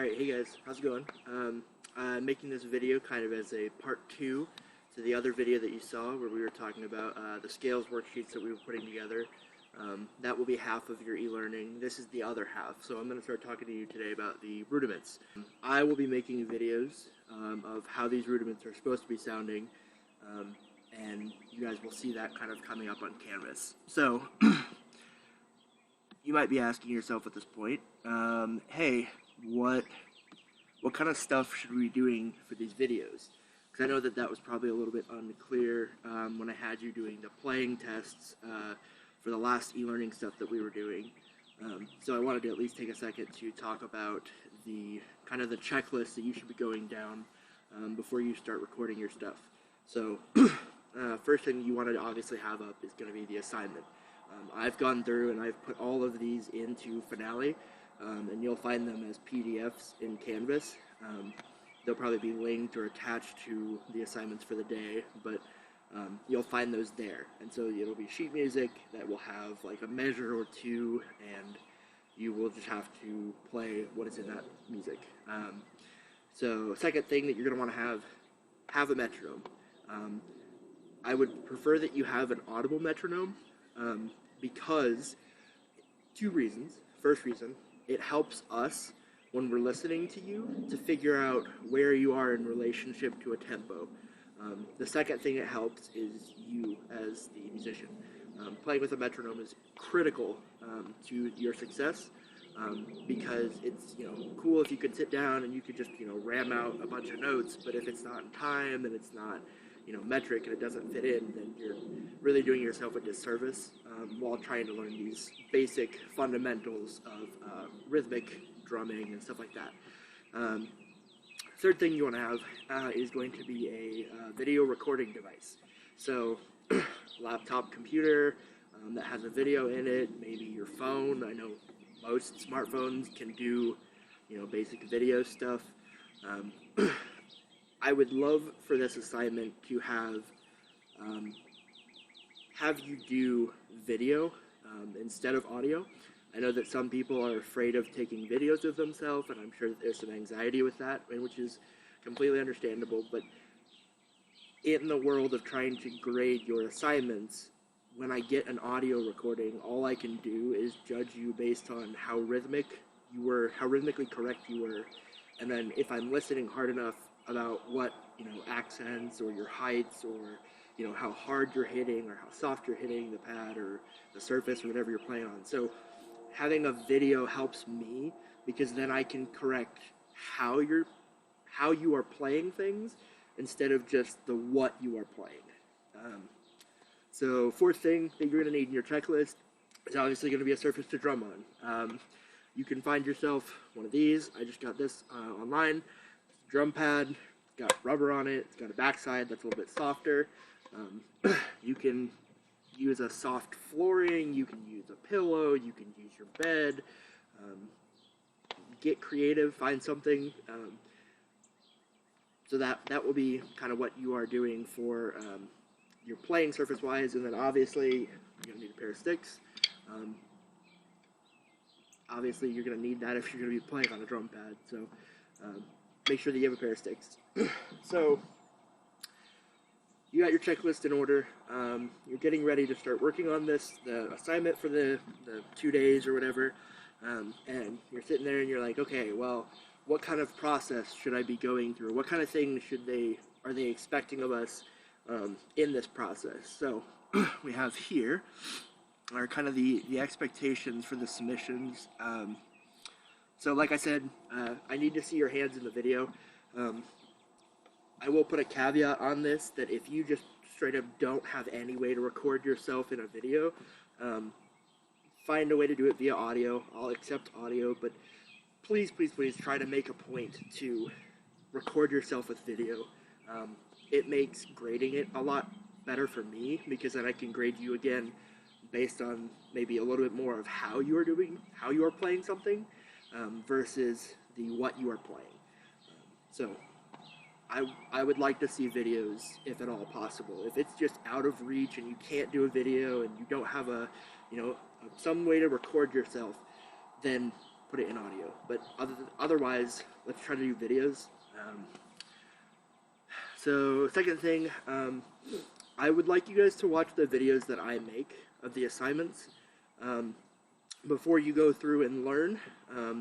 Alright, hey guys, how's it going? I'm making this video kind of as a part 2 to the other video that you saw where we were talking about the scales worksheets that we were putting together. That will be half of your e-learning. This is the other half, so I'm going to start talking to you today about the rudiments. I will be making videos of how these rudiments are supposed to be sounding, and you guys will see that kind of coming up on Canvas. So, you might be asking yourself at this point, hey, what kind of stuff should we be doing for these videos? Because I know that was probably a little bit unclear when I had you doing the playing tests for the last e-learning stuff that we were doing. So I wanted to at least take a second to talk about the kind of the checklist that you should be going down before you start recording your stuff. So first thing you want to obviously have up is going to be the assignment. I've gone through and I've put all of these into Finale. And you'll find them as PDFs in Canvas. They'll probably be linked or attached to the assignments for the day, but you'll find those there. And so it'll be sheet music that will have like a measure or two, and you will just have to play what is in that music. So second thing that you're going to want to have a metronome. I would prefer that you have an audible metronome because two reasons. First reason, it helps us, when we're listening to you, to figure out where you are in relationship to a tempo. The second thing it helps is you as the musician. Playing with a metronome is critical to your success because it's cool if you could sit down and you could just ram out a bunch of notes, but if it's not in time and it's not metric and it doesn't fit in, then you're really doing yourself a disservice while trying to learn these basic fundamentals of rhythmic drumming and stuff like that. Third thing you want to have is going to be a video recording device. So laptop computer that has a video in it, maybe your phone. I know most smartphones can do basic video stuff. I would love for this assignment to have you do video instead of audio. I know that some people are afraid of taking videos of themselves, and I'm sure that there's some anxiety with that, which is completely understandable, but in the world of trying to grade your assignments, when I get an audio recording, all I can do is judge you based on how rhythmically correct you were, and then if I'm listening hard enough about what accents or your heights or how hard you're hitting or how soft you're hitting the pad or the surface or whatever you're playing on. So having a video helps me because then I can correct how you are playing things instead of just the what you are playing. So fourth thing that you're going to need in your checklist is obviously going to be a surface to drum on. You can find yourself one of these. I just got this online. Drum pad, it's got rubber on it, it's got a backside that's a little bit softer. You can use a soft flooring, you can use a pillow, you can use your bed. Get creative, find something. So that will be kind of what you are doing for your playing surface-wise, and then obviously you're going to need a pair of sticks. Obviously you're going to need that if you're going to be playing on a drum pad. So make sure that you have a pair of sticks. So you got your checklist in order. You're getting ready to start working on the assignment for the 2 days or whatever. And you're sitting there and you're like, okay, well, what kind of process should I be going through? What kind of things are they expecting of us in this process? So we have here are kind of the expectations for the submissions. So like I said, I need to see your hands in the video. I will put a caveat on this that if you just straight up don't have any way to record yourself in a video, find a way to do it via audio. I'll accept audio, but please, please, please try to make a point to record yourself with video. It makes grading it a lot better for me because then I can grade you again based on maybe a little bit more of how you are playing something versus the what you are playing. So I would like to see videos if at all possible. If it's just out of reach and you can't do a video and you don't have some way to record yourself, then put it in audio. But otherwise, let's try to do videos. So second thing, I would like you guys to watch the videos that I make of the assignments before you go through and learn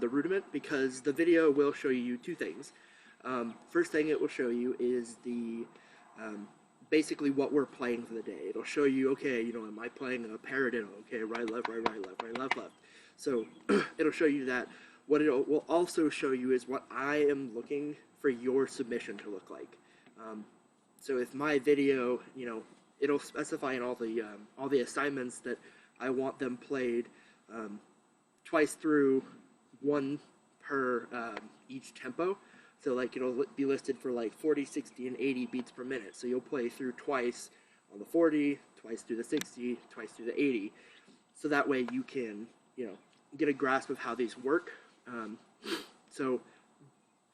the rudiment, because the video will show you two things. First thing it will show you is the basically what we're playing for the day. It'll show you, okay, you know, am I playing a paradiddle? Okay, right, left, right, right, left, right, left, left. So it'll show you that. What it will also show you is what I am looking for your submission to look like. So if my video, you know, it'll specify in all the assignments that I want them played twice through, one per each tempo. So like it'll be listed for like 40, 60, and 80 beats per minute. So you'll play through twice on the 40, twice through the 60, twice through the 80. So that way you can, you know, get a grasp of how these work. So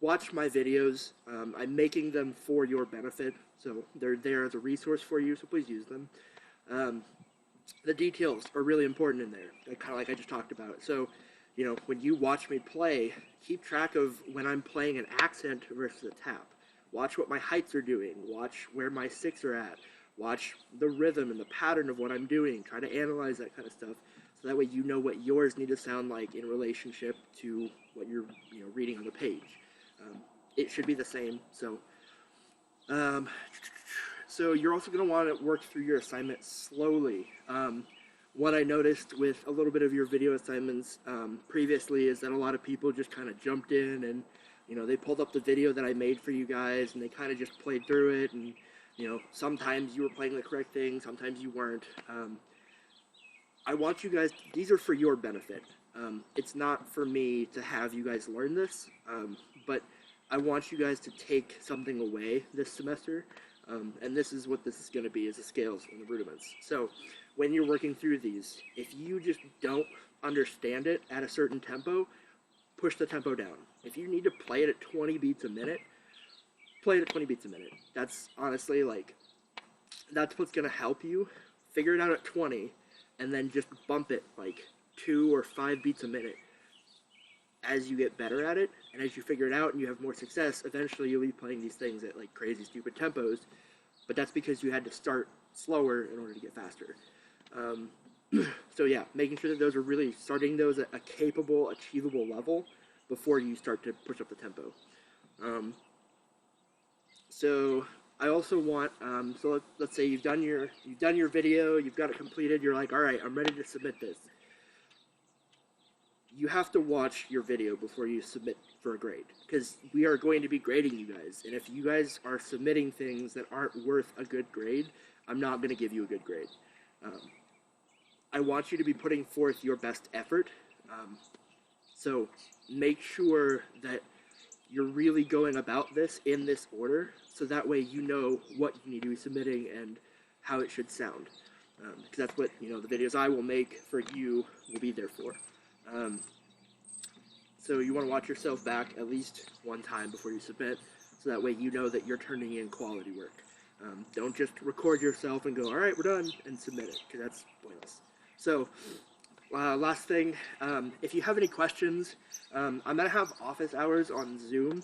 watch my videos. I'm making them for your benefit. So they're there as a resource for you, so please use them. The details are really important in there, kind of like I just talked about. So, you know, when you watch me play, keep track of when I'm playing an accent versus a tap. Watch what my heights are doing. Watch where my sticks are at. Watch the rhythm and the pattern of what I'm doing. Try to analyze that kind of stuff, so that way you know what yours need to sound like in relationship to what you're, you know, reading on the page. It should be the same. So, so you're also going to want to work through your assignment slowly. What I noticed with a little bit of your video assignments previously is that a lot of people just kind of jumped in and, you know, they pulled up the video that I made for you guys and they kind of just played through it, and, you know, sometimes you were playing the correct thing, sometimes you weren't. I want you guys, these are for your benefit. It's not for me to have you guys learn this, but I want you guys to take something away this semester, and this is what this is going to be, is the scales and the rudiments. So when you're working through these, if you just don't understand it at a certain tempo, push the tempo down. If you need to play it at 20 beats a minute, play it at 20 beats a minute. That's honestly, like, that's what's going to help you. Figure it out at 20, and then just bump it like 2 or 5 beats a minute. As you get better at it, and as you figure it out and you have more success, eventually you'll be playing these things at like crazy stupid tempos, but that's because you had to start slower in order to get faster. So yeah, making sure that those are really starting those at a capable, achievable level before you start to push up the tempo. So I also want, so let's say you've done your video, you've got it completed, you're like, all right, I'm ready to submit this. You have to watch your video before you submit for a grade, because we are going to be grading you guys, and if you guys are submitting things that aren't worth a good grade, I'm not going to give you a good grade. I want you to be putting forth your best effort, so make sure that you're really going about this in this order, so that way you know what you need to be submitting and how it should sound, because that's what, you know, the videos I will make for you will be there for. So you want to watch yourself back at least one time before you submit, so that way you know that you're turning in quality work. Don't just record yourself and go, all right, we're done, and submit it, because that's pointless. So, last thing, if you have any questions, I'm going to have office hours on Zoom,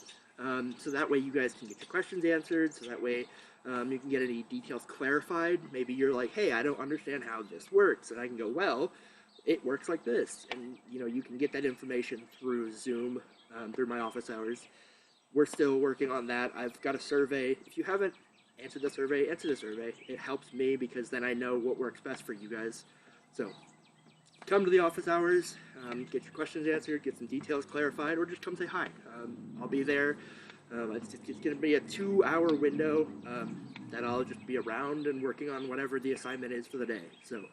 so that way you guys can get your questions answered, so that way you can get any details clarified. Maybe you're like, hey, I don't understand how this works, and I can go, well, it works like this, and you know, you can get that information through Zoom, through my office hours. We're still working on that. I've got a survey. If you haven't answered the survey, answer the survey. It helps me, because then I know what works best for you guys. So come to the office hours, get your questions answered, get some details clarified, or just come say hi. I'll be there. It's going to be a 2-hour window that I'll just be around and working on whatever the assignment is for the day. So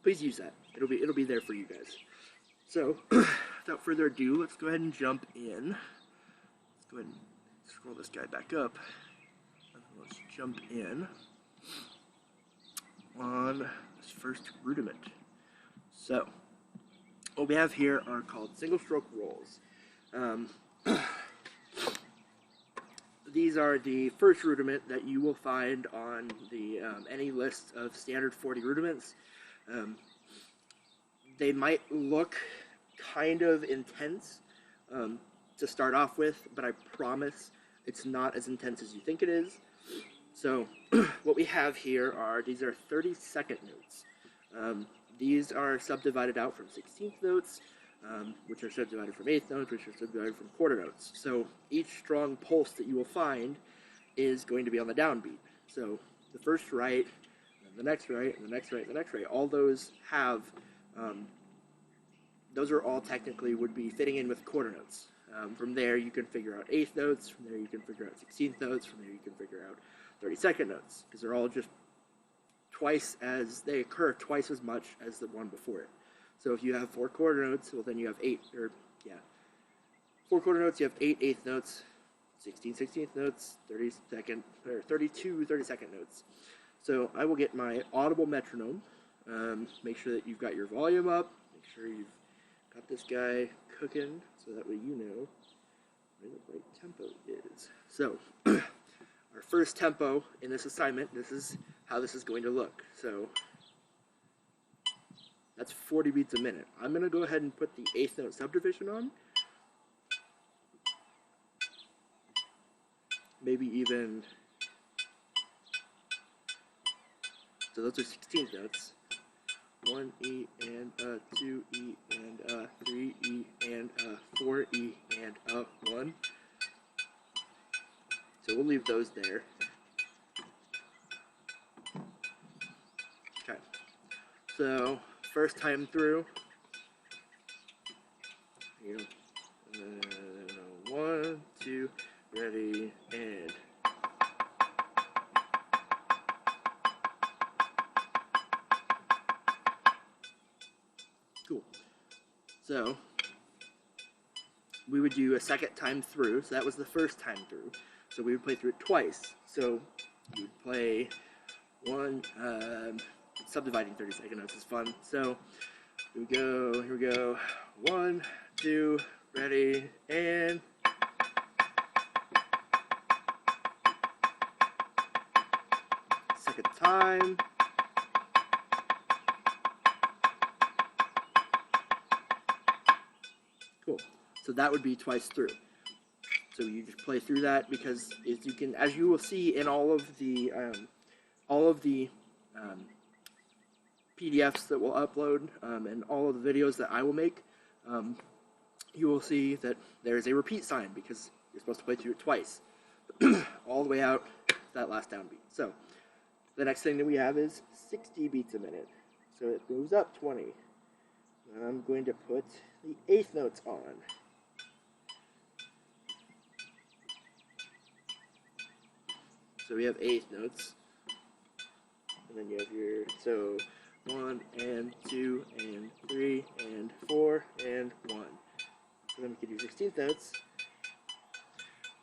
please use that. It'll be there for you guys. So without further ado, let's go ahead and jump in. Let's go ahead and scroll this guy back up. Let's jump in on this first rudiment. So what we have here are called single stroke rolls. These are the first rudiment that you will find on the any list of standard 40 rudiments. They might look kind of intense to start off with, but I promise it's not as intense as you think it is. So what we have here are, these are 30-second notes. These are subdivided out from 16th notes, which are subdivided from 8th notes, which are subdivided from quarter notes. So each strong pulse that you will find is going to be on the downbeat. So the first right, and the next right, and the next right, and the next right, all those have, those are all technically would be fitting in with quarter notes. From there you can figure out 8th notes, from there you can figure out 16th notes, from there you can figure out 32nd notes, because they're all just twice as, they occur twice as much as the one before it. So if you have 4 quarter notes, well then you have 4 quarter notes, you have 8 8th notes, 16 16th notes, 32nd 32nd notes. So I will get my audible metronome, make sure that you've got your volume up, make sure you've got this guy cooking, so that way you know where the right tempo is. So our first tempo in this assignment, this is how this is going to look. So that's 40 beats a minute. I'm going to go ahead and put the 8th note subdivision on. Maybe even, so those are 16th notes. 1 E and a 2 E and a 3 E and a 4 E and a 1. So we'll leave those there. Okay. So first time through, you know, 1, 2, ready, and cool. So we would do a second time through. So that was the first time through. So we would play through it twice. So you would play one, subdividing 30-second notes is fun. So here we go. 1, 2, ready, and second time. Cool. So that would be twice through. So you just play through that, because as you will see in all of the PDFs that we'll upload, and all of the videos that I will make, you will see that there is a repeat sign, because you're supposed to play through it twice, all the way out to that last downbeat. So the next thing that we have is 60 beats a minute. So it moves up 20. And I'm going to put the 8th notes on. So we have 8th notes, and then you have your, so 1 and 2 and 3 and 4 and 1. So then we can do 16th notes.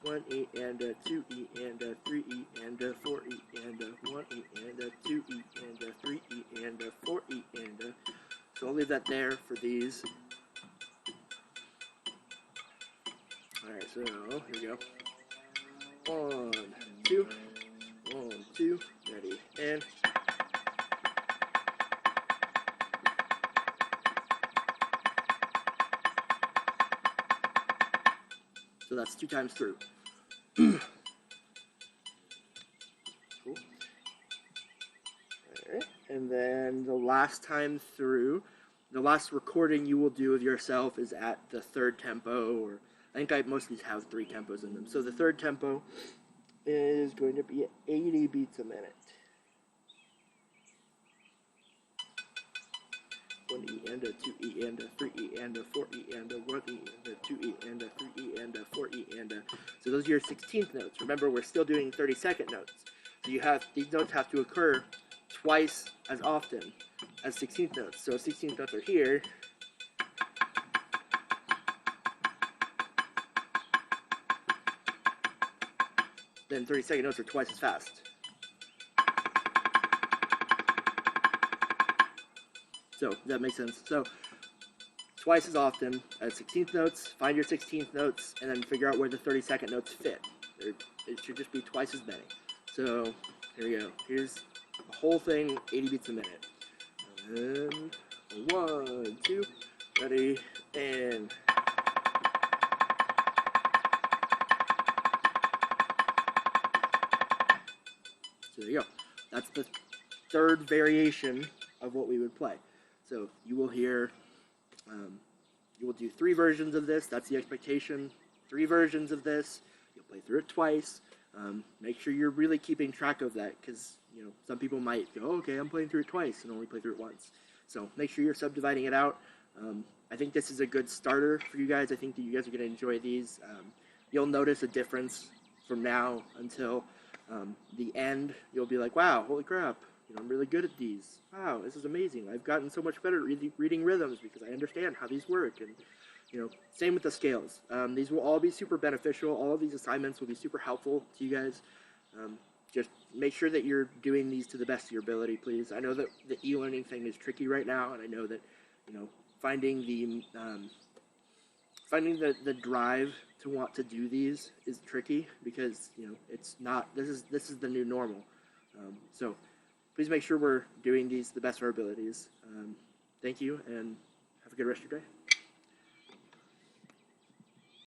1 E and a 2 E and a 3 E and a 4 E and a 1 E and a 2 E and a 3 E and a 4 E and a. So I'll leave that there for these. Alright, so here we go. 1, 2, 1, 2, ready, and so that's 2 times through. Cool. Alright, and then the last time through, the last recording you will do of yourself is at the 3rd tempo, or I think most of these have 3 tempos in them. So the 3rd tempo is going to be 80 beats a minute. 1 E and a 2 E and a 3 E and a 4 E and a 1 E and a 2 E and a 3 E and a 4 E and a. So those are your 16th notes. Remember, we're still doing 32nd notes. So you have, these notes have to occur twice as often as 16th notes. So 16th notes are here. Then 32nd notes are twice as fast. So that makes sense. So twice as often as 16th notes, find your 16th notes, and then figure out where the 32nd notes fit. It should just be twice as many. So here we go. Here's the whole thing, 80 beats a minute. And 1, 2, Ready, and so there you go. That's the third variation of what we would play. So you will hear, you will do 3 versions of this. That's the expectation. 3 versions of this. You'll play through it twice. Make sure you're really keeping track of that, because some people might go, oh, okay, I'm playing through it twice, and only play through it once. So make sure you're subdividing it out. I think this is a good starter for you guys. I think that you guys are going to enjoy these. You'll notice a difference from now until the end. You'll be like, wow, holy crap, I'm really good at these. Wow, this is amazing. I've gotten so much better at reading rhythms because I understand how these work. And same with the scales. These will all be super beneficial. All of these assignments will be super helpful to you guys. Just make sure that you're doing these to the best of your ability, please. I know that the e-learning thing is tricky right now, and I know that finding the drive to want to do these is tricky, because it's not, this is the new normal. So please make sure we're doing these to the best of our abilities. Thank you, and have a good rest of your day.